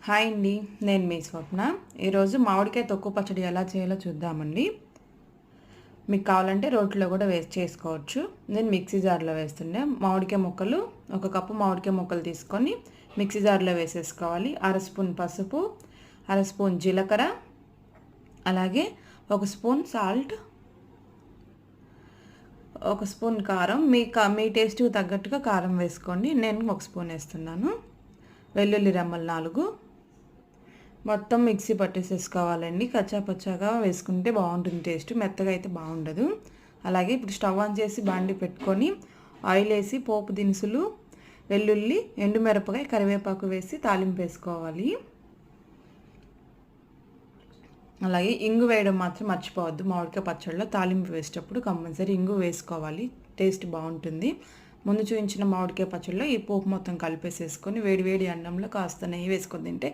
Hi అండి, నేను మీ స్వప్న. ఈరోజు మామిడికాయ తొక్కు పచ్చడి ఎలా చేయాలో చూద్దామండి. మీకు కావాలంటే రోట్లో కూడా చేసుకోవచ్చు. నేను మిక్సీ జార్లో వేస్తుండే. మామిడికాయ ముక్కలు, ఒక కప్పు మామిడికాయ ముక్కలు తీసుకొని మిక్సీ జార్లో వేసేసుకోవాలి. అర స్పూన్ పసుపు, అర స్పూన్ జీలకర్ర, అలాగే ఒక స్పూన్ సాల్ట్, ఒక స్పూన్ కారం. మీ టేస్ట్కి తగ్గట్టుగా కారం వేసుకోండి. నేను ఒక స్పూన్ వేస్తున్నాను. వెల్లుల్లి రెమ్మలు 4. మొత్తం మిక్సీ పట్టేసేసుకోవాలండి. కచ్చాపచ్చాగా వేసుకుంటే బాగుంటుంది టేస్ట్, మెత్తగా అయితే బాగుండదు. అలాగే ఇప్పుడు స్టవ్ ఆన్ చేసి బాండి పెట్టుకొని ఆయిల్ వేసి పోపు దినుసులు, వెల్లుల్లి, ఎండుమిరపకాయ, కరివేపాకు వేసి తాలింపు వేసుకోవాలి. అలాగే ఇంగు వేయడం మాత్రం మర్చిపోవద్దు. మామిడికాయ పచ్చడిలో తాలింపు వేసేటప్పుడు కంపల్సరీ ఇంగు వేసుకోవాలి, టేస్ట్ బాగుంటుంది. ముందు చూపించిన మామిడికాయ పచ్చడిలో ఈ పోపు మొత్తం కలిపేసేసుకొని వేడి వేడి అన్నంలో కాస్త నెయ్యి వేసుకొని తింటే